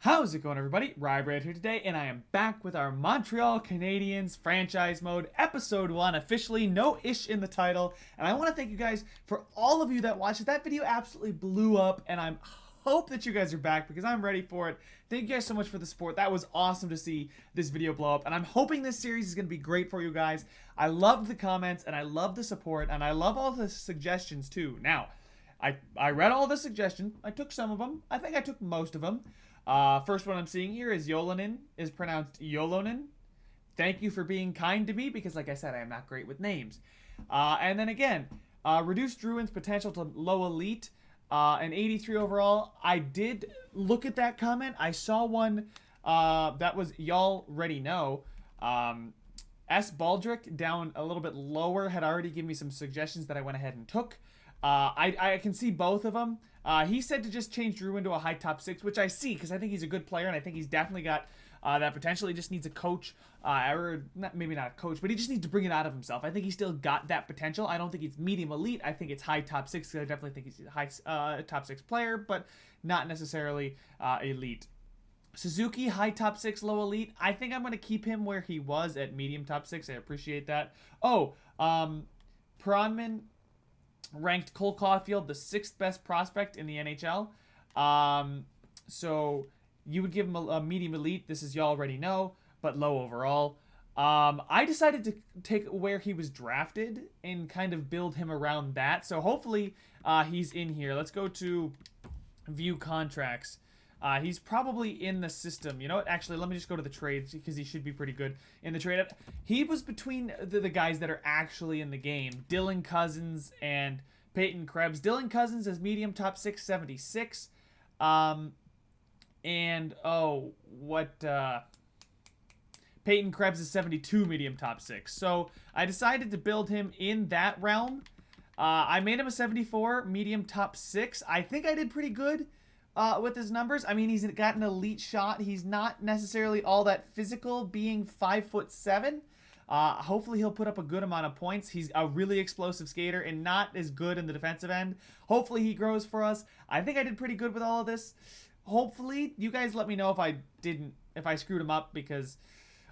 How's it going, everybody? Rybrad here today, and I am back with our Montreal Canadiens franchise mode, episode 1, officially no ish in the title. And I want to thank you guys for all of you that watched it. That video absolutely blew up, and I hope that you guys are back because I'm ready for it. Thank you guys so much for the support. That was awesome to see this video blow up, and I'm hoping this series is going to be great for you guys. I loved the comments, and I love the support, and I love all the suggestions too. Now, I read all the suggestions. I took some of them. I think I took most of them. First one I'm seeing here is Yolonen, is pronounced Yolonen. Thank you for being kind to me because, like I said, I am not great with names. And then again, reduce Druin's potential to low elite, an 83 overall. I did look at that comment. I saw one that was y'all already know. S. Baldrick down a little bit lower had already given me some suggestions that I went ahead and took. I can see both of them. He said to just change Drew into a high top 6, which I see because I think he's a good player and I think he's definitely got that potential. He just needs a coach, or maybe not a coach, but he just needs to bring it out of himself. I think he's still got that potential. I don't think he's medium elite. I think it's high top 6 because I definitely think he's a high top 6 player, but not necessarily elite. Suzuki, high top 6, low elite. I think I'm going to keep him where he was at medium top 6. I appreciate that. Oh, Pronman ranked Cole Caulfield the 6th best prospect in the NHL. So you would give him a medium elite. This is you already know, but low overall. I decided to take where he was drafted and kind of build him around that. So hopefully he's in here. Let's go to view contracts. He's probably in the system. You know what? Actually, let me just go to the trades because he should be pretty good in the trade. He was between the guys that are actually in the game. Dylan Cousins and Peyton Krebs. Dylan Cousins is medium top 6, 76. Peyton Krebs is 72 medium top 6. So I decided to build him in that realm. I made him a 74 medium top 6. I think I did pretty good with his numbers. I mean, he's got an elite shot. He's not necessarily all that physical, being 5'7". Hopefully he'll put up a good amount of points. He's a really explosive skater and not as good in the defensive end. Hopefully he grows for us. I think I did pretty good with all of this. Hopefully you guys let me know if I screwed him up because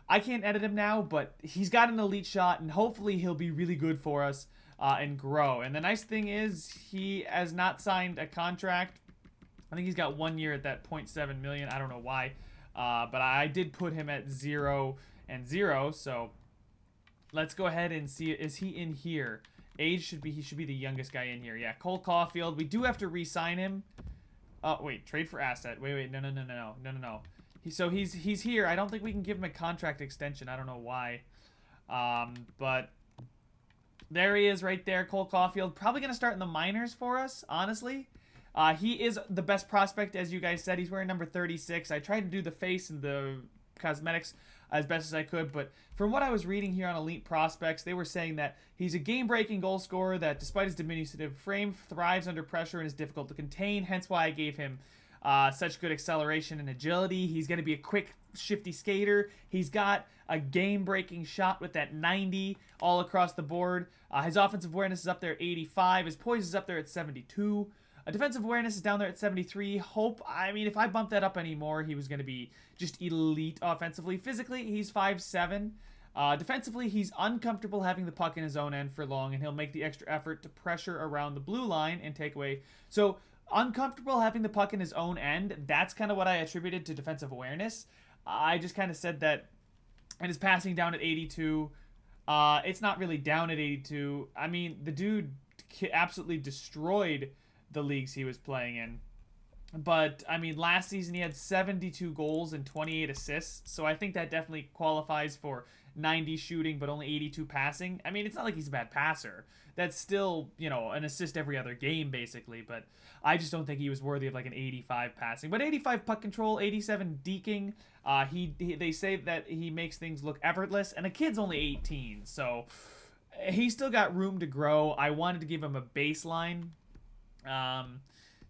I can't edit him now, but he's got an elite shot and hopefully he'll be really good for us and grow. And the nice thing is he has not signed a contract. I think he's got 1 year at that 0.7 million. I don't know why. But I did put him at 0 and 0. So let's go ahead and see. Is he in here? Age he should be the youngest guy in here. Yeah, Cole Caulfield. We do have to re-sign him. Oh, wait. Trade for asset. Wait. No. So he's here. I don't think we can give him a contract extension. I don't know why. But there he is right there, Cole Caulfield. Probably going to start in the minors for us, honestly. He is the best prospect, as you guys said. He's wearing number 36. I tried to do the face and the cosmetics as best as I could, but from what I was reading here on Elite Prospects, they were saying that he's a game-breaking goal scorer that, despite his diminutive frame, thrives under pressure and is difficult to contain, hence why I gave him such good acceleration and agility. He's going to be a quick, shifty skater. He's got a game-breaking shot with that 90 all across the board. His offensive awareness is up there at 85. His poise is up there at 72. Defensive awareness is down there at 73. If I bump that up anymore, he was going to be just elite offensively. Physically, he's 5'7". Defensively, he's uncomfortable having the puck in his own end for long, and he'll make the extra effort to pressure around the blue line and take away. So, uncomfortable having the puck in his own end, that's kind of what I attributed to defensive awareness. I just kind of said that, and his passing down at 82. It's not really down at 82. I mean, the dude absolutely destroyed the leagues he was playing in. But, I mean, last season he had 72 goals and 28 assists, so I think that definitely qualifies for 90 shooting but only 82 passing. I mean, it's not like he's a bad passer. That's still, an assist every other game, basically, but I just don't think he was worthy of, like, an 85 passing. But 85 puck control, 87 deking. They say that he makes things look effortless, and the kid's only 18, so he's still got room to grow. I wanted to give him a baseline.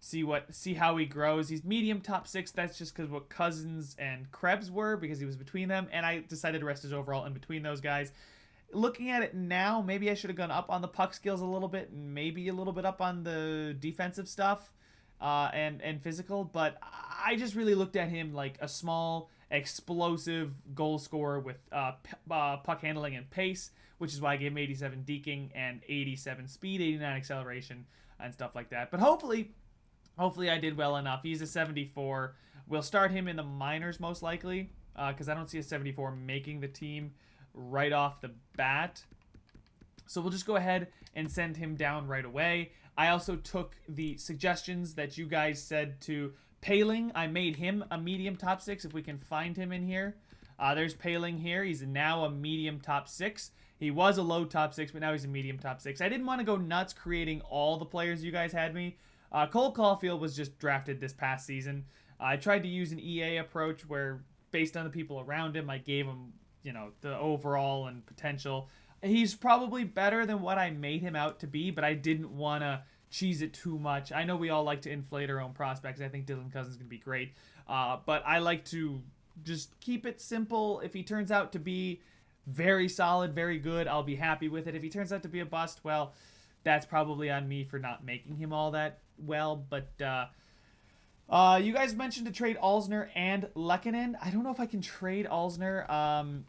See how he grows. He's medium top 6. That's just because what Cousins and Krebs were, because he was between them, and I decided to rest his overall in between those guys. Looking at it now, maybe I should have gone up on the puck skills a little bit and maybe a little bit up on the defensive stuff. and physical, but I just really looked at him like a small, explosive goal scorer with puck handling and pace, which is why I gave him 87 deking and 87 speed, 89 acceleration, and stuff like that. But hopefully I did well enough. He's a 74. We'll start him in the minors most likely, because I don't see a 74 making the team right off the bat. So we'll just go ahead and send him down right away. I also took the suggestions that you guys said to Paling. I made him a medium top 6 if we can find him in here. There's Paling here. He's now a medium top 6. He was a low top 6, but now he's a medium top 6. I didn't want to go nuts creating all the players you guys had me. Cole Caulfield was just drafted this past season. I tried to use an EA approach where, based on the people around him, I gave him, the overall and potential. He's probably better than what I made him out to be, but I didn't want to cheese it too much. I know we all like to inflate our own prospects. I think Dylan Cousins is going to be great. But I like to just keep it simple. If he turns out to be very solid, very good, I'll be happy with it. If he turns out to be a bust, well, that's probably on me for not making him all that well. But you guys mentioned to trade Alzner and Lehkonen. I don't know if I can trade Alzner.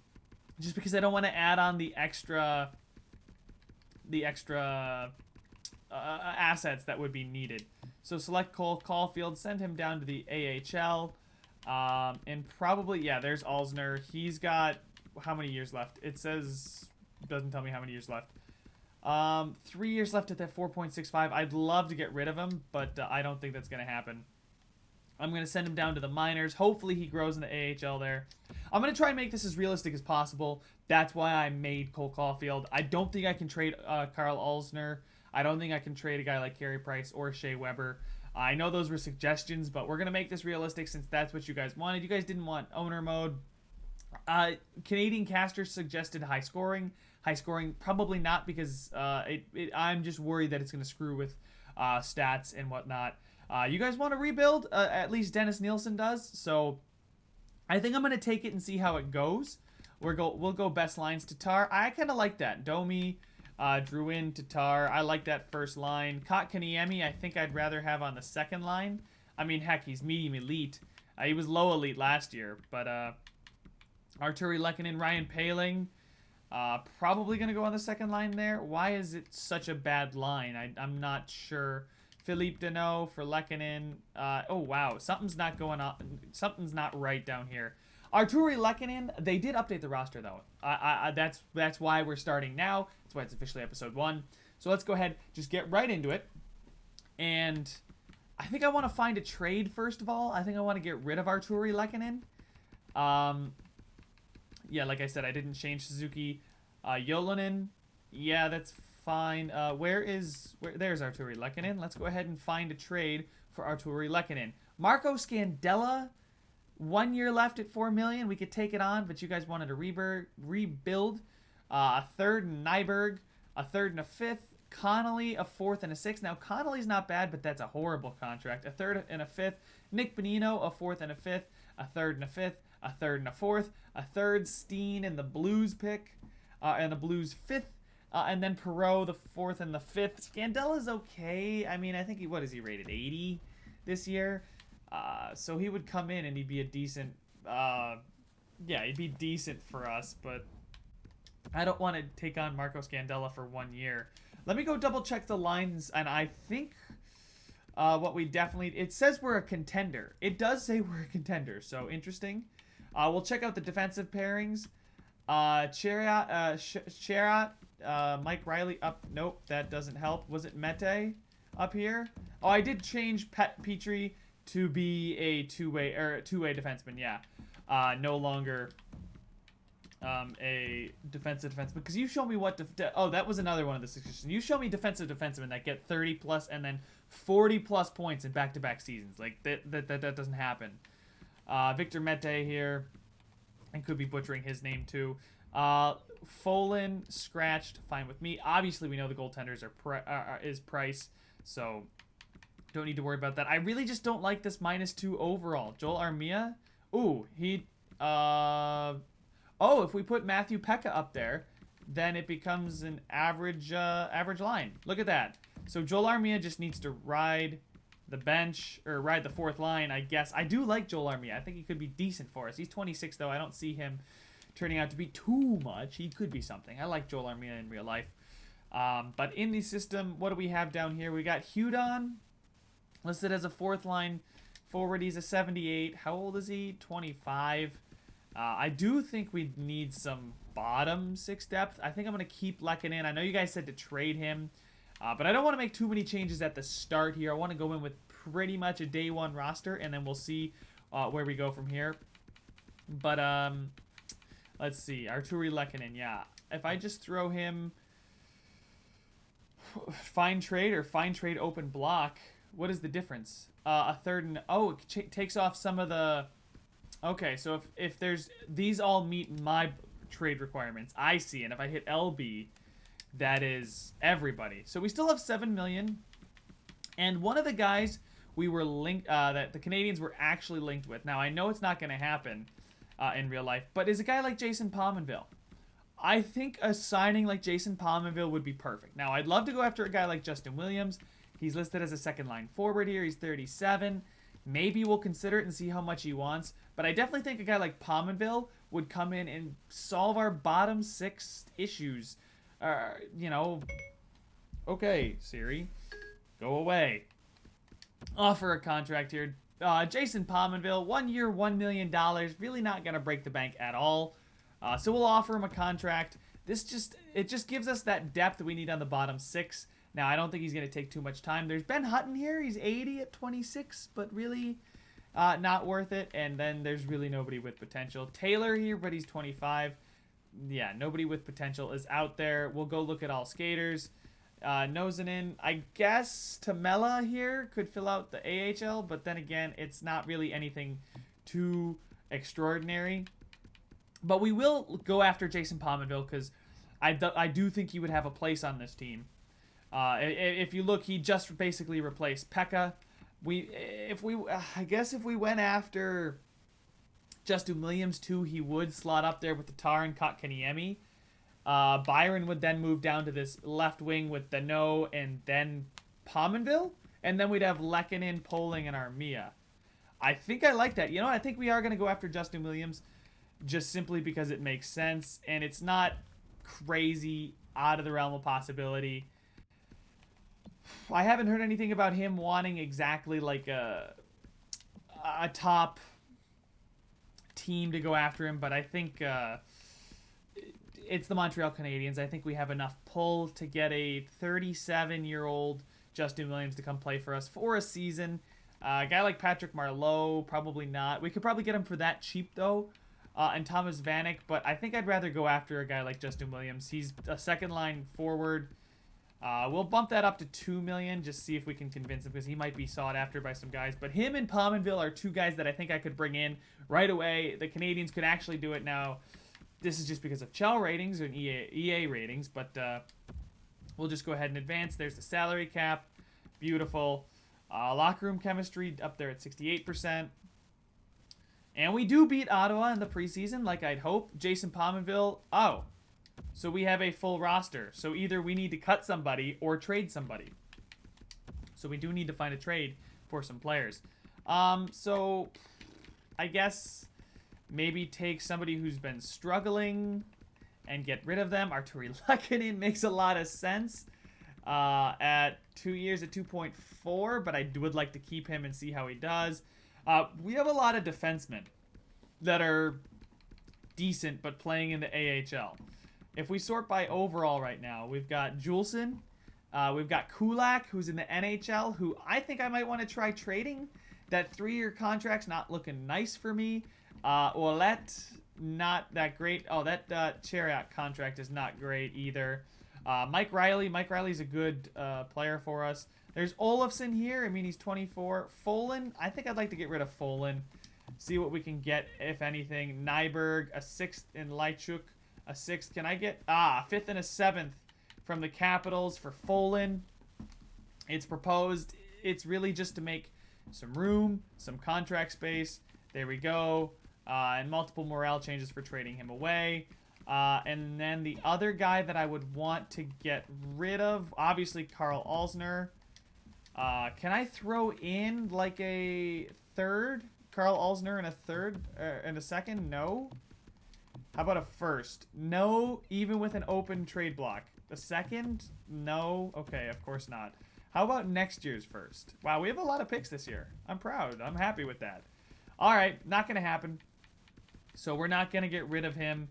Just because I don't want to add on the extra assets that would be needed. So select Cole Caulfield, send him down to the AHL, and probably, yeah, there's Alzner. He's got how many years left? It doesn't tell me how many years left. 3 years left at that 4.65. I'd love to get rid of him, but I don't think that's going to happen. I'm going to send him down to the minors. Hopefully he grows in the AHL there. I'm going to try and make this as realistic as possible. That's why I made Cole Caulfield. I don't think I can trade Carl Alzner. I don't think I can trade a guy like Carey Price or Shea Weber. I know those were suggestions, but we're going to make this realistic since that's what you guys wanted. You guys didn't want owner mode. Canadian Caster suggested high scoring. High scoring, probably not, because I'm just worried that it's going to screw with stats and whatnot. You guys want to rebuild? At least Dennis Nielsen does. So I think I'm going to take it and see how it goes. We'll go best lines. Tatar. I kind of like that. Domi, Drouin, Tatar. I like that first line. Kotkaniemi, I think I'd rather have on the second line. I mean, heck, he's medium elite. He was low elite last year. But Arturi Lehkonen, Ryan Paling. Probably going to go on the second line there. Why is it such a bad line? I'm not sure. Philippe Deneau for Lehkonen. Oh, wow. Something's not going on. Something's not right down here. Arturi Lehkonen, they did update the roster, though. That's why we're starting now. That's why it's officially episode 1. So let's go ahead, just get right into it. And I think I want to find a trade, first of all. I think I want to get rid of Arturi Lehkonen. Yeah, like I said, I didn't change Suzuki. Yolonen, yeah, that's fine. There's Arturi Lehkonen. Let's go ahead and find a trade for Arturi Lehkonen. Marco Scandella, 1 year left at $4 million. We could take it on, but you guys wanted to rebuild. A third Nyberg, a third and a fifth. Connolly, a fourth and a sixth. Now, Connolly's not bad, but that's a horrible contract. A third and a fifth. Nick Bonino, a fourth and a fifth. A third and a fifth. A third and a fourth. A third Steen and the Blues pick. And the Blues fifth. And then Perreault, the fourth and the fifth. Scandella's okay. I mean, I think what is he rated? 80 this year? So he would come in and he'd be a decent... he'd be decent for us, but I don't want to take on Marco Scandella for 1 year. Let me go double check the lines, and I think what we definitely... It says we're a contender. It does say we're a contender, so interesting. We'll check out the defensive pairings. Chariot, Mike Riley up. Nope, that doesn't help. Was it Mete up here? Oh, I did change Petrie to be a two-way defenseman. Yeah, no longer a defensive defenseman. Because you show me what. Oh, that was another one of the suggestions. You show me defensive defensemen that get 30 plus and then 40 plus points in back-to-back seasons. Like that doesn't happen. Victor Mete here. And could be butchering his name too. Folan scratched, fine with me. Obviously, we know the goaltenders is Price, so don't need to worry about that. I really just don't like this -2 overall. Joel Armia, ooh, if we put Matthew Pekka up there, then it becomes an average line. Look at that. So Joel Armia just needs to ride the bench, or ride the fourth line, I guess. I do like Joel Armia. I think he could be decent for us. He's 26, though. I don't see him turning out to be too much. He could be something. I like Joel Armia in real life. But in the system, what do we have down here? We got Hudon listed as a fourth line forward. He's a 78. How old is he? 25. I do think we need some bottom six depth. I think I'm going to keep Lehkonen. I know you guys said to trade him, but I don't want to make too many changes at the start here. I want to go in with pretty much a day one roster, and then we'll see where we go from here. But let's see. Arturi Lehkonen, yeah. If I just throw him fine trade or fine trade open block, what is the difference? A third and... Oh, it takes off some of the... Okay, so if there's... These all meet my trade requirements. I see. And if I hit LB, that is everybody. So we still have 7 million. And one of the guys we were linked... that the Canadiens were actually linked with. Now, I know it's not going to happen in real life, but is a guy like Jason Pominville. I think a signing like Jason Pominville would be perfect. Now, I'd love to go after a guy like Justin Williams. He's listed as a second-line forward here. He's 37. Maybe we'll consider it and see how much he wants. But I definitely think a guy like Pominville would come in and solve our bottom six issues. You know, okay, Siri, go away. Offer a contract here. Jason Pominville, 1 year, $1 million. Really not going to break the bank at all. So we'll offer him a contract. It just gives us that depth that we need on the bottom six. Now, I don't think he's going to take too much time. There's Ben Hutton here. He's 80 at 26, but really not worth it. And then there's really nobody with potential. Taylor here, but he's 25. Yeah, nobody with potential is out there. We'll go look at all skaters. Nosing in, I guess Tamela here could fill out the AHL, but then again, it's not really anything too extraordinary. But we will go after Jason Pominville because I do think he would have a place on this team. If you look, he just basically replaced Pekka. I guess if we went after Justin Williams too, he would slot up there with the Tatar and Kotkaniemi. Byron would then move down to this left wing with Danault and then Pominville, and then we'd have Lehkonen, Poling, and Armia. I think I like that. You know, I think we are going to go after Justin Williams just simply because it makes sense, and it's not crazy out of the realm of possibility. I haven't heard anything about him wanting exactly like a top team to go after him, but I think it's the Montreal Canadiens. I think we have enough pull to get a 37-year-old Justin Williams to come play for us for a season. A guy like Patrick Marleau, probably not. We could probably get him for that cheap, though, and Thomas Vanek, but I think I'd rather go after a guy like Justin Williams. He's a second-line forward. We'll bump that up to $2 million, just see if we can convince him, because he might be sought after by some guys. But him and Pominville are two guys that I think I could bring in right away. The Canadiens could actually do it now. This is just because of Chell ratings and EA ratings, but we'll just go ahead and advance. There's the salary cap. Beautiful. Locker room chemistry up there at 68%. And we do beat Ottawa in the preseason, like I'd hope. Jason Pominville. Oh. So we have a full roster. So either we need to cut somebody or trade somebody. So we do need to find a trade for some players. So I guess maybe take somebody who's been struggling and get rid of them. Arturi Lehkonen makes a lot of sense at 2 years at 2.4, but I would like to keep him and see how he does. We have a lot of defensemen that are decent but playing in the AHL. If we sort by overall right now, we've got Juleson, we've got Kulak, who's in the NHL, who I think I might want to try trading. That 3-year contract's not looking nice for me. Ouellette, not that great. Oh, that Chariot contract is not great either. Mike Riley. Mike Riley's a good player for us. There's Olofsson here. I mean, he's 24. Folan. I think I'd like to get rid of Folan. See what we can get, if anything. Nyberg, a 6th in Leitchuk. A 6th. Can I get... 5th and a 7th from the Capitals for Folan. It's proposed. It's really just to make some room, some contract space. There we go. And multiple morale changes for trading him away. And then the other guy that I would want to get rid of, obviously Carl Alsner. Can I throw in like a third? Carl Alsner and a third and a second? No. How about a first? No, even with an open trade block. A second? No. Okay, of course not. How about next year's first? Wow, we have a lot of picks this year. I'm proud. I'm happy with that. All right, not going to happen. So we're not going to get rid of him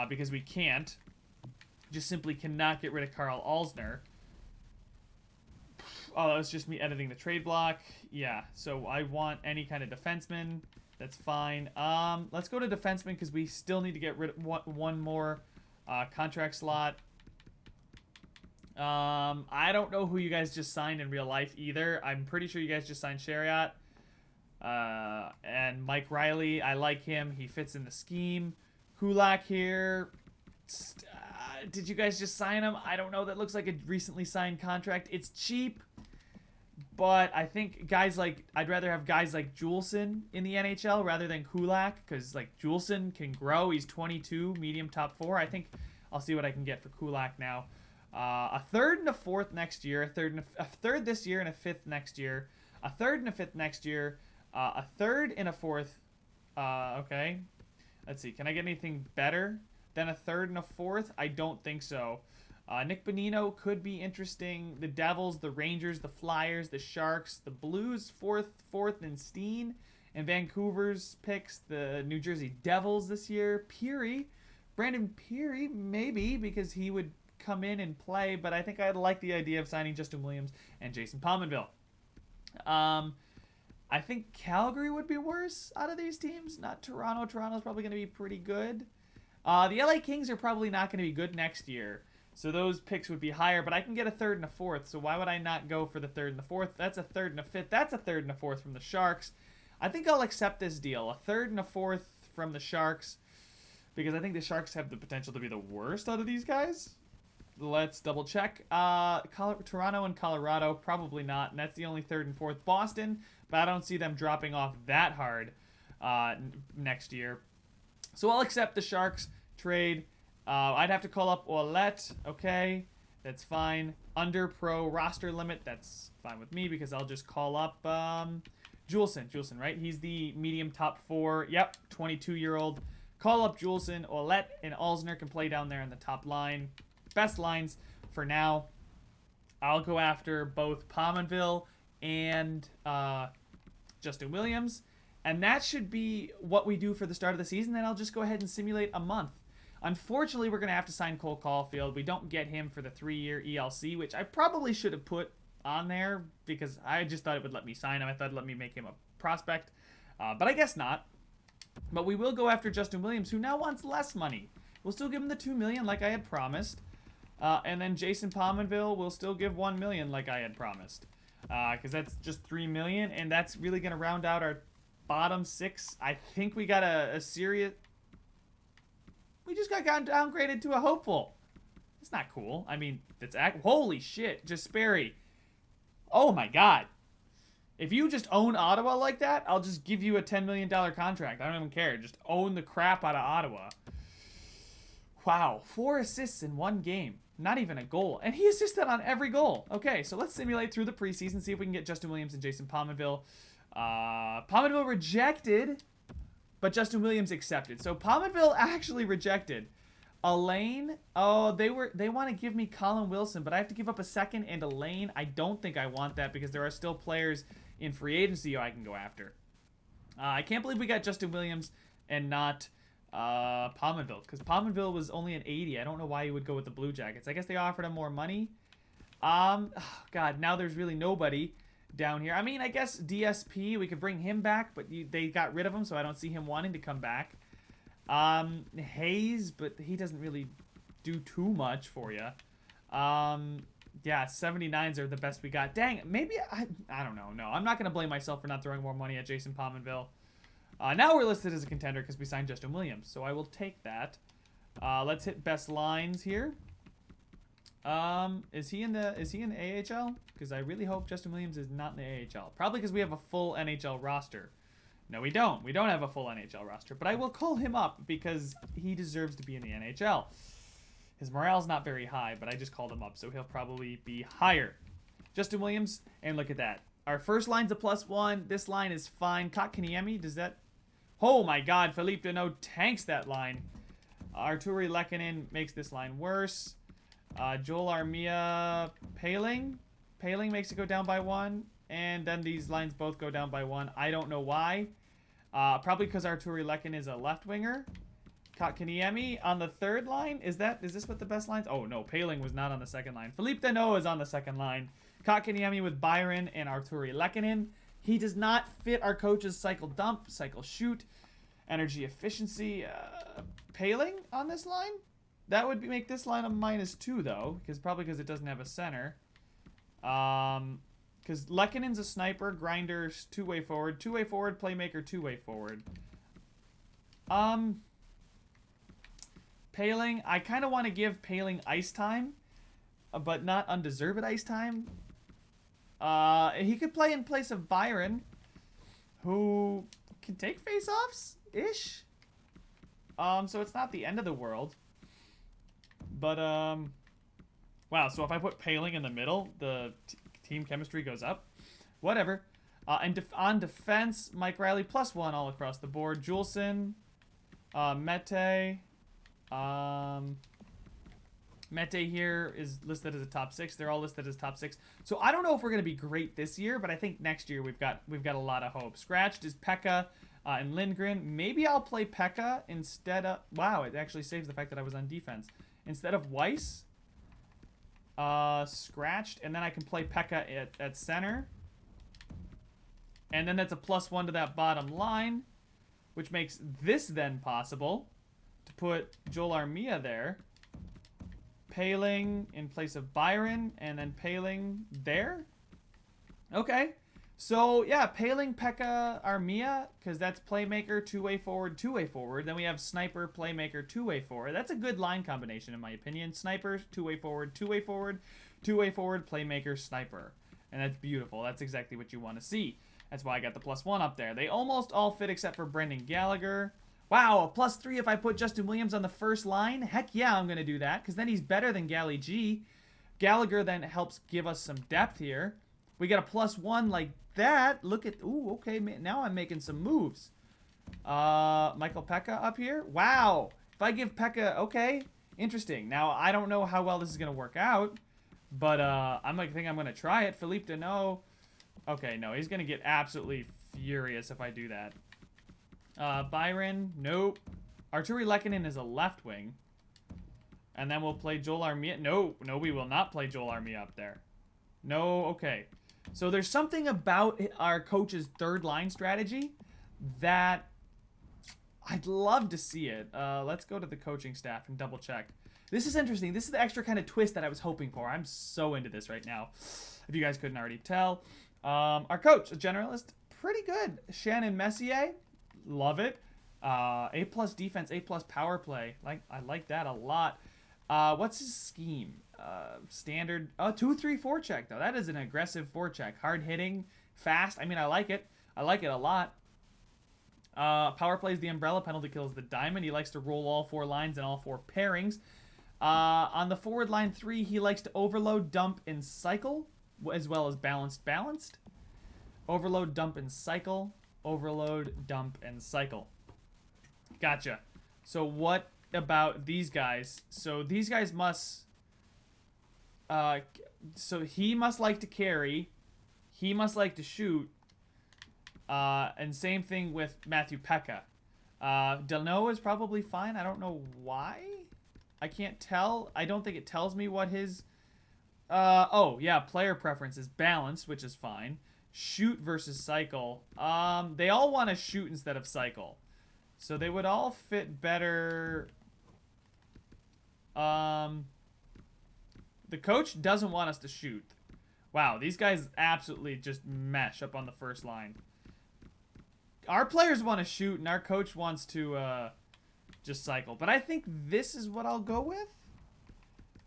because we can't. Just simply cannot get rid of Carl Alsner. Oh, that was just me editing the trade block. Yeah, so I want any kind of defenseman. That's fine. Let's go to defenseman because we still need to get rid of one more contract slot. I don't know who you guys just signed in real life either. I'm pretty sure you guys just signed Chariot. And Mike Riley, I like him. He fits in the scheme. Kulak here. Did you guys just sign him? I don't know. That looks like a recently signed contract. It's cheap. But I think I'd rather have guys like Juleson in the NHL rather than Kulak, because like Juleson can grow. He's 22, medium top 4. I think I'll see what I can get for Kulak now. A third and a fourth next year, a third this year and a fifth next year, a third and a fifth next year, a third and a fourth. Okay, let's see. Can I get anything better than a third and a fourth? I don't think so. Nick Bonino could be interesting. The Devils, the Rangers, the Flyers, the Sharks, the Blues, fourth, and Steen. And Vancouver's picks, the New Jersey Devils this year. Brandon Peary, maybe, because he would come in and play. But I think I'd like the idea of signing Justin Williams and Jason Pominville. I think Calgary would be worse out of these teams. Not Toronto. Toronto's probably going to be pretty good. The LA Kings are probably not going to be good next year. So those picks would be higher, but I can get a third and a fourth. So why would I not go for the third and the fourth? That's a third and a fifth. That's a third and a fourth from the Sharks. I think I'll accept this deal. A third and a fourth from the Sharks, because I think the Sharks have the potential to be the worst out of these guys. Let's double check. Toronto and Colorado, probably not. And that's the only third and fourth. Boston, but I don't see them dropping off that hard next year. So I'll accept the Sharks trade. I'd have to call up Ouellette. Okay, that's fine. Under pro roster limit, that's fine with me because I'll just call up Juleson, right? He's the medium top 4. Yep, 22-year-old. Call up Juleson. Ouellette and Alsner can play down there in the top line. Best lines for now. I'll go after both Pominville and Justin Williams. And that should be what we do for the start of the season. Then I'll just go ahead and simulate a month. Unfortunately, we're going to have to sign Cole Caulfield. We don't get him for the 3-year ELC, which I probably should have put on there because I just thought it would let me sign him. I thought it would let me make him a prospect. But I guess not. But we will go after Justin Williams, who now wants less money. We'll still give him the $2 million like I had promised. And then Jason Pominville will still give $1 million like I had promised. Because that's just $3 million, and that's really going to round out our bottom 6. I think we got a serious... We just got downgraded to a hopeful. It's not cool. I mean, holy shit, Jesperi. Oh my god. If you just own Ottawa like that, I'll just give you a $10 million contract. I don't even care. Just own the crap out of Ottawa. Wow, 4 assists in 1 game. Not even a goal. And he assisted on every goal. Okay, so let's simulate through the preseason, see if we can get Justin Williams and Jason Pominville. Pominville rejected, but Justin Williams accepted. So Pominville actually rejected. Elaine, oh, they want to give me Colin Wilson, but I have to give up a second and Elaine. I don't think I want that because there are still players in free agency I can go after. I can't believe we got Justin Williams and not Pominville, because Pominville was only an 80. I don't know why he would go with the Blue Jackets. I guess they offered him more money. Oh, God, now there's really nobody down here. I mean, I guess DSP, we could bring him back, but they got rid of him, so I don't see him wanting to come back. Hayes, but he doesn't really do too much for you. Yeah, 79s are the best we got. Dang, maybe, I don't know. No, I'm not going to blame myself for not throwing more money at Jason Pominville. Now we're listed as a contender because we signed Justin Williams, so I will take that. Let's hit best lines here. Is he in the AHL? Because I really hope Justin Williams is not in the AHL. Probably because we have a full NHL roster. No, we don't. We don't have a full NHL roster, but I will call him up because he deserves to be in the NHL. His morale's not very high, but I just called him up, so he'll probably be higher. Justin Williams, and look at that. Our first line's a +1. This line is fine. Kotkaniemi, does that... Oh my god, Philippe Deneau tanks that line. Arturi Lehkonen makes this line worse. Joel Armia, Paling. Paling makes it go down by 1. And then these lines both go down by 1. I don't know why. Probably because Arturi Lehkonen is a left winger. Kotkaniemi on the third line. Is this what the best lines? Oh no, Paling was not on the second line. Philippe Deneau is on the second line. Kotkaniemi with Byron and Arturi Lehkonen. He does not fit our coach's cycle dump, cycle shoot, energy efficiency. Paling on this line? That would make this line a -2 though, probably because it doesn't have a center. Because Lehkonen's a sniper, Grinder's two-way forward, playmaker, two-way forward. Paling, I kind of want to give Paling ice time, but not undeserved ice time. He could play in place of Byron, who can take face-offs-ish. So it's not the end of the world. But, wow, so if I put Paling in the middle, the team chemistry goes up. Whatever. And on defense, Mike Riley +1 all across the board. Juleson, Mete. Mete here is listed as a top 6. They're all listed as top 6. So I don't know if we're going to be great this year, but I think next year we've got a lot of hope. Scratched is Pekka and Lindgren. Maybe I'll play Pekka instead of... Wow, it actually saves the fact that I was on defense. Instead of Weiss. Scratched. And then I can play Pekka at center. And then that's a +1 to that bottom line, which makes this then possible to put Joel Armia there. Paling in place of Byron, and then Paling there. Okay. So, yeah, Paling, Pekka, Armia, because that's playmaker, two-way forward, two-way forward. Then we have sniper, playmaker, two-way forward. That's a good line combination, in my opinion. Sniper, two-way forward, two-way forward, two-way forward, playmaker, sniper. And that's beautiful. That's exactly what you want to see. That's why I got the +1 up there. They almost all fit except for Brendan Gallagher. Wow, a +3 if I put Justin Williams on the first line? Heck yeah, I'm going to do that, because then he's better than Gally G. Gallagher then helps give us some depth here. We got a +1 like that. Look at... Ooh, okay, now I'm making some moves. Michael Pekka up here. Wow. If I give Pekka... Okay, interesting. Now, I don't know how well this is going to work out, but I think I'm going to try it. Philippe Deneau. Okay, no, he's going to get absolutely furious if I do that. Byron, nope. Arturi Lehkonen is a left wing. And then we'll play Joel Armia. No, we will not play Joel Armia up there. No, okay. So there's something about our coach's third line strategy that I'd love to see it. Let's go to the coaching staff and double check. This is interesting. This is the extra kind of twist that I was hoping for. I'm so into this right now, if you guys couldn't already tell. Our coach, a generalist, pretty good. Shannon Messier. Love it. A+ defense, A+ power play. I like that a lot. What's his scheme? Standard 2-3-4 check though. That is an aggressive forecheck. Hard hitting, fast. I mean, I like it. I like it a lot. Power play is the umbrella. Penalty kill is the diamond. He likes to roll all 4 lines and all 4 pairings. On the forward line 3, he likes to overload, dump, and cycle, as well as balanced. Overload, dump, and cycle. Overload, dump, and cycle. Gotcha. So what about these guys? So these guys must... so he must like to carry. He must like to shoot. And same thing with Matthew Pekka. Deneau is probably fine. I don't know why. I can't tell. I don't think it tells me what his... oh, yeah, player preference is balanced, which is fine. Shoot versus cycle. They all want to shoot instead of cycle. So they would all fit better. The coach doesn't want us to shoot. Wow, these guys absolutely just mesh up on the first line. Our players want to shoot, and our coach wants to just cycle. But I think this is what I'll go with.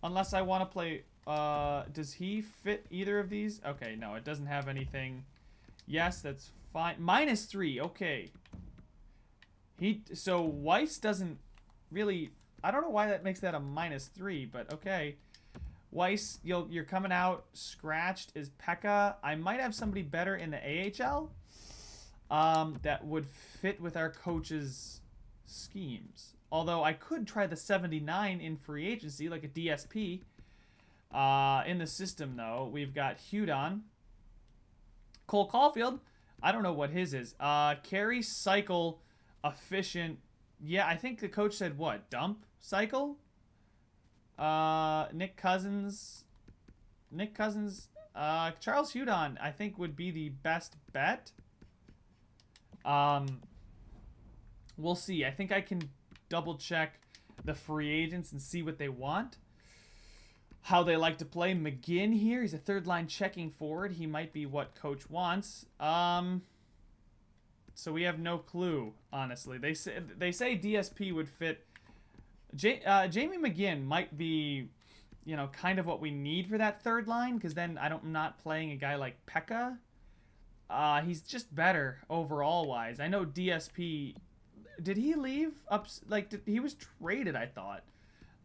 Unless I want to play... does he fit either of these? Okay, no, it doesn't have anything. Yes, that's fine. -3, okay. So Weiss doesn't really... I don't know why that makes that a -3, but okay. Weiss, you're coming out scratched. Is Pekka? I might have somebody better in the AHL that would fit with our coach's schemes. Although I could try the 79 in free agency, like a DSP. In the system, though, we've got Hudon. Cole Caulfield. I don't know what his is. Carry, cycle, efficient. Yeah, I think the coach said what? Dump, cycle? Nick Cousins. Charles Hudon, I think, would be the best bet. We'll see. I think I can double check the free agents and see what they want. How they like to play. McGinn here. He's a third line checking forward. He might be what coach wants. So we have no clue, honestly. They say DSP would fit. Jamie McGinn might be, kind of what we need for that third line, because then I'm not playing a guy like Pekka. He's just better overall wise. I know DSP. Did he leave? He was traded, I thought.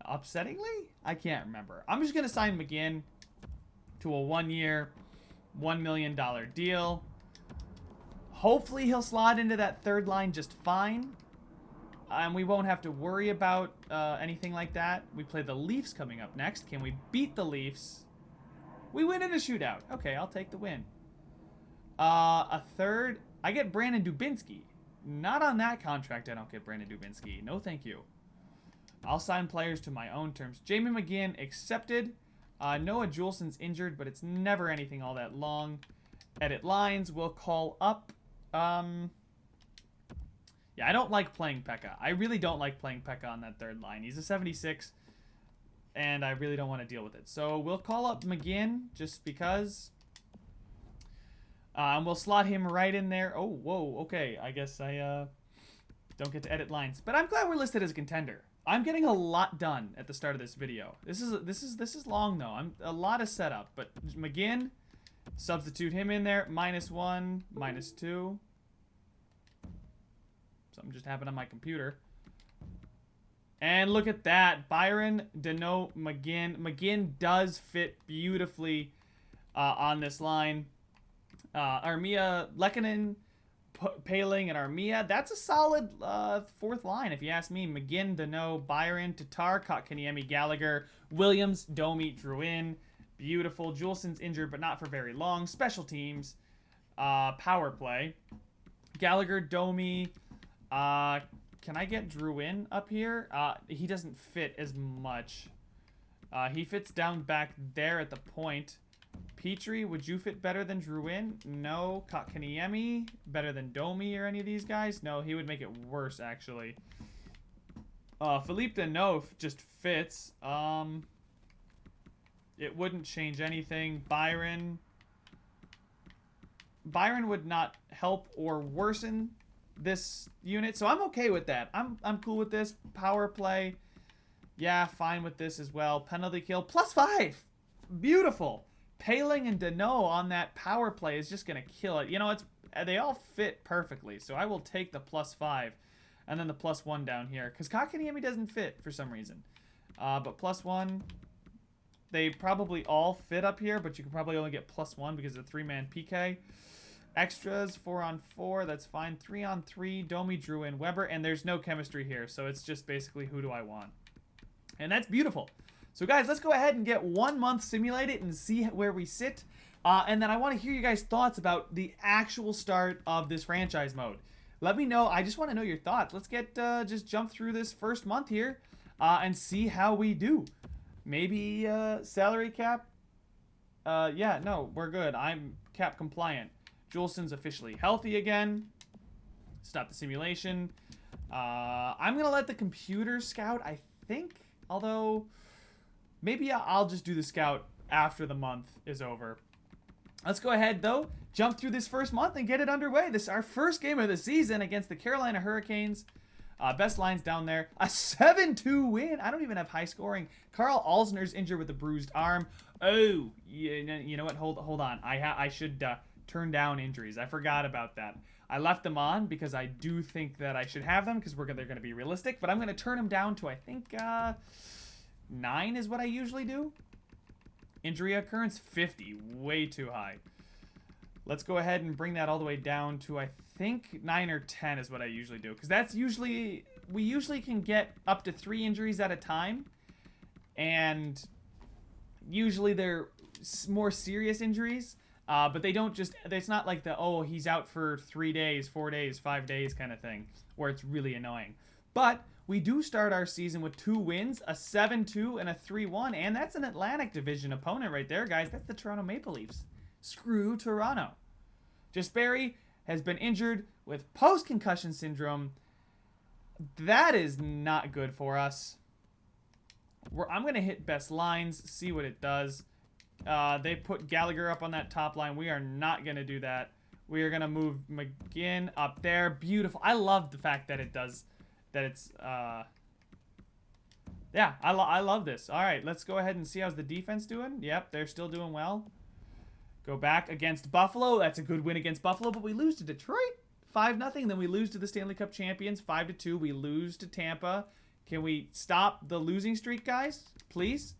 Upsettingly? I can't remember. I'm just going to sign McGinn to a 1-year, $1 million deal. Hopefully he'll slot into that third line just fine. And we won't have to worry about anything like that. We play the Leafs coming up next. Can we beat the Leafs? We win in a shootout. Okay, I'll take the win. A third. I get Brandon Dubinsky. Not on that contract, I don't get Brandon Dubinsky. No, thank you. I'll sign players to my own terms. Jamie McGinn accepted. Noah Juulsen's injured, but it's never anything all that long. Edit lines. We'll call up. Yeah, I don't like playing Pekka. I really don't like playing Pekka on that third line. He's a 76, and I really don't want to deal with it. So we'll call up McGinn just because. And we'll slot him right in there. Oh, whoa. Okay, I guess I don't get to edit lines, but I'm glad we're listed as a contender. I'm getting a lot done at the start of this video. This is long though. A lot of setup, but McGinn, substitute him in there. -1, -2. Something just happened on my computer. And look at that. Byron, Deneau, McGinn. McGinn does fit beautifully on this line. Armia, Lehkonen, Paling, and Armia. That's a solid fourth line, if you ask me. McGinn, Deneau, Byron, Tatar, Kotkaniemi, Gallagher, Williams, Domi, Drouin. Beautiful. Juulsen's injured, but not for very long. Special teams. Power play. Gallagher, Domi. Can I get Drouin up here? He doesn't fit as much. He fits down back there at the point. Petrie, would you fit better than Drouin? No. Kotkaniemi, better than Domi or any of these guys? No, he would make it worse, actually. Philippe Deneau just fits. It wouldn't change anything. Byron would not help or worsen this unit, so I'm okay with that. I'm cool with this. Power play, yeah, fine with this as well. Penalty kill, +5. Beautiful. Paling and Deneau on that power play is just gonna kill it. They all fit perfectly, so I will take the +5 and then the +1 down here, because Kotkaniemi doesn't fit for some reason. But +1, they probably all fit up here, but you can probably only get +1 because of the 3-man PK. Extras, 4-on-4, that's fine. 3-on-3, Domi, Drouin, Weber, and there's no chemistry here, so it's just basically who do I want. And that's beautiful. So guys, let's go ahead and get 1 month simulated and see where we sit. And then I want to hear you guys' thoughts about the actual start of this franchise mode. Let me know. I just want to know your thoughts. Let's get just jump through this first month here and see how we do. Maybe salary cap. Yeah, no, we're good. I'm cap compliant. Juulsen's officially healthy again. Stop the simulation. I'm going to let the computer scout, I think. Although, maybe I'll just do the scout after the month is over. Let's go ahead, though. Jump through this first month and get it underway. This is our first game of the season against the Carolina Hurricanes. Best lines down there. A 7-2 win. I don't even have high scoring. Carl Alsner's injured with a bruised arm. Oh, you know what? Hold on. I should turn down injuries. I forgot about that. I left them on because I do think that I should have them because they're going to be realistic. But I'm going to turn them down to, I think, 9 is what I usually do. Injury occurrence, 50. Way too high. Let's go ahead and bring that all the way down to, I think, 9 or 10 is what I usually do. Because that's usually... We usually can get up to 3 injuries at a time. And usually they're more serious injuries. But they don't just... It's not like the, oh, he's out for 3 days, 4 days, 5 days kind of thing. Where it's really annoying. But we do start our season with 2 wins. A 7-2 and a 3-1. And that's an Atlantic Division opponent right there, guys. That's the Toronto Maple Leafs. Screw Toronto. Jesperi has been injured with post-concussion syndrome. That is not good for us. I'm going to hit best lines, see what it does. They put Gallagher up on that top line. We are not going to do that. We are going to move McGinn up there. Beautiful. I love the fact that it does, that it's, yeah, I love this. All right, let's go ahead and see how's the defense doing. Yep, they're still doing well. Go back against Buffalo. That's a good win against Buffalo, but we lose to Detroit 5-0. Then we lose to the Stanley Cup champions 5-2. We lose to Tampa. Can we stop the losing streak, guys? Please.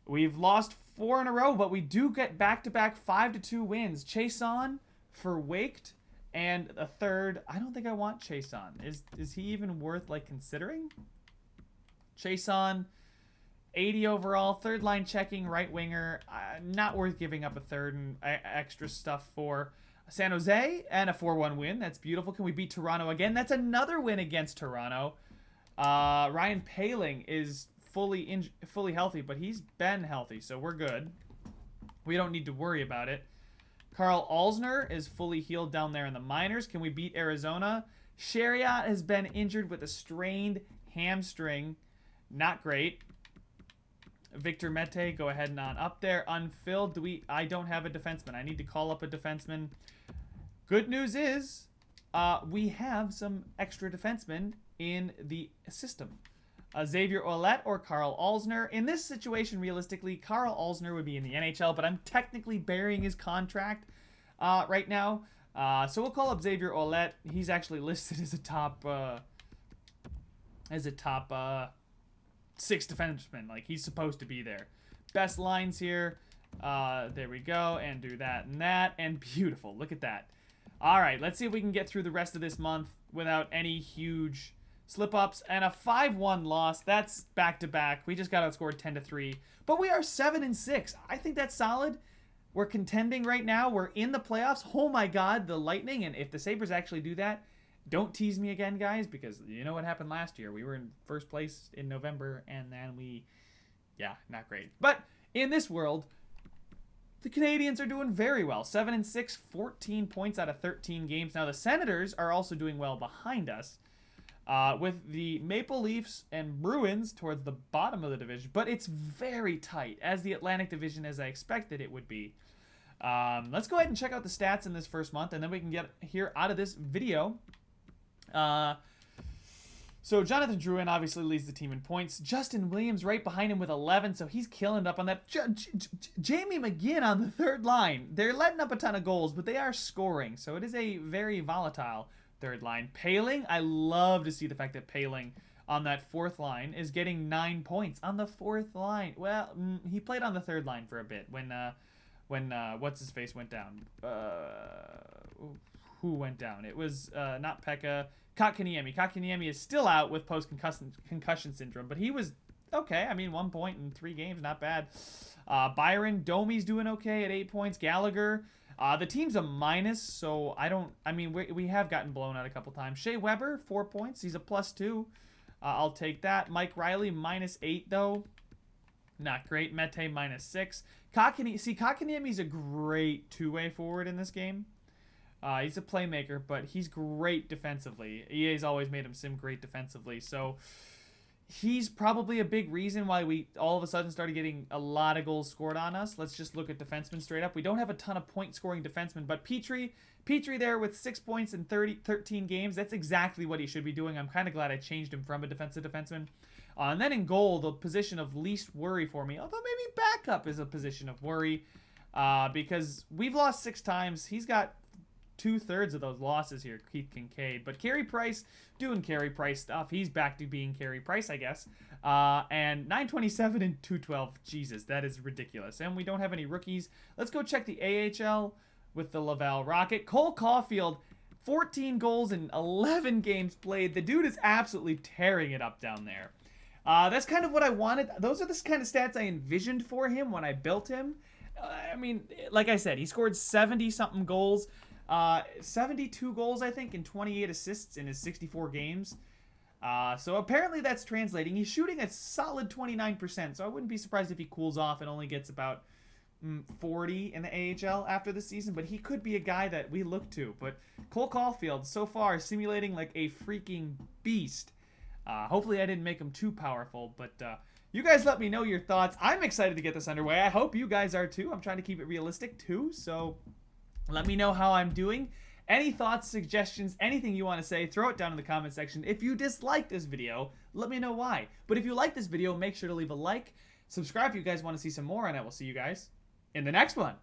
We've lost 4 in a row, but we do get back-to-back 5-2 wins. Chason for Waked and a third. I don't think I want Chason. Is he even worth like considering? Chason. 80 overall, third line checking, right winger. Not worth giving up a third and extra stuff for. San Jose and a 4-1 win. That's beautiful. Can we beat Toronto again? That's another win against Toronto. Ryan Poehling is fully healthy, but he's been healthy, so we're good. We don't need to worry about it. Carl Alsner is fully healed down there in the minors. Can we beat Arizona? Chariot has been injured with a strained hamstring. Not great. Victor Mete, go ahead and on up there. Unfilled. I don't have a defenseman. I need to call up a defenseman. Good news is we have some extra defensemen in the system. Xavier Ouellet or Carl Alsner. In this situation, realistically, Carl Alsner would be in the NHL, but I'm technically burying his contract right now. So we'll call up Xavier Ouellet. He's actually listed as a top 6 defenseman. Like, he's supposed to be there. Best lines here. There we go. And do that and that. And beautiful. Look at that. All right. Let's see if we can get through the rest of this month without any huge slip-ups. And a 5-1 loss. That's back-to-back. We just got outscored 10-3. But we are 7-6. I think that's solid. We're contending right now. We're in the playoffs. Oh, my God. The Lightning. And if the Sabres actually do that, don't tease me again, guys, because you know what happened last year. We were in first place in November, and then yeah, not great. But in this world, the Canadiens are doing very well. 7-6, 14 points out of 13 games. Now, the Senators are also doing well behind us, with the Maple Leafs and Bruins towards the bottom of the division. But it's very tight, as the Atlantic Division, as I expected it would be. Let's go ahead and check out the stats in this first month, and then we can get here out of this video. So Jonathan Drouin obviously leads the team in points. Justin Williams right behind him with 11, so he's killing it up on that. Jamie McGinn on the third line. They're letting up a ton of goals, but they are scoring, so it is a very volatile third line. Poehling, I love to see the fact that Poehling on that fourth line is getting 9 points on the fourth line. Well, he played on the third line for a bit when what's-his-face went down. Who went down? It was not Pekka. Kotkaniemi. Kotkaniemi is still out with post-concussion syndrome, but he was okay. I mean, 1 point in 3 games, not bad. Byron Domi's doing okay at 8 points. Gallagher. The team's a minus, so we have gotten blown out a couple times. Shea Weber, 4 points. He's a +2. I'll take that. Mike Riley, -8, though. Not great. Mete, -6. Kotkaniemi's a great two-way forward in this game. He's a playmaker, but he's great defensively. EA's always made him sim great defensively. So he's probably a big reason why we all of a sudden started getting a lot of goals scored on us. Let's just look at defensemen straight up. We don't have a ton of point-scoring defensemen, but Petrie there with 6 points in 13 games. That's exactly what he should be doing. I'm kind of glad I changed him from a defensive defenseman. And then in goal, the position of least worry for me, although maybe backup is a position of worry, because we've lost 6 times. He's got 2/3 of those losses here, Keith Kincaid. But Carey Price doing Carey Price stuff. He's back to being Carey Price, I guess. And 927 and 212. Jesus, that is ridiculous. And we don't have any rookies. Let's go check the AHL with the Laval Rocket. Cole Caulfield, 14 goals in 11 games played. The dude is absolutely tearing it up down there. That's kind of what I wanted. Those are the kind of stats I envisioned for him when I built him. I mean, like I said, he scored 70-something goals. 72 goals, I think, and 28 assists in his 64 games. So apparently that's translating. He's shooting a solid 29%, so I wouldn't be surprised if he cools off and only gets about 40 in the AHL after the season, but he could be a guy that we look to. But Cole Caulfield, so far, simulating like a freaking beast. Hopefully I didn't make him too powerful, but you guys let me know your thoughts. I'm excited to get this underway. I hope you guys are too. I'm trying to keep it realistic too, so let me know how I'm doing. Any thoughts, suggestions, anything you want to say, throw it down in the comment section. If you dislike this video, let me know why. But if you like this video, make sure to leave a like. Subscribe if you guys want to see some more, and I will see you guys in the next one.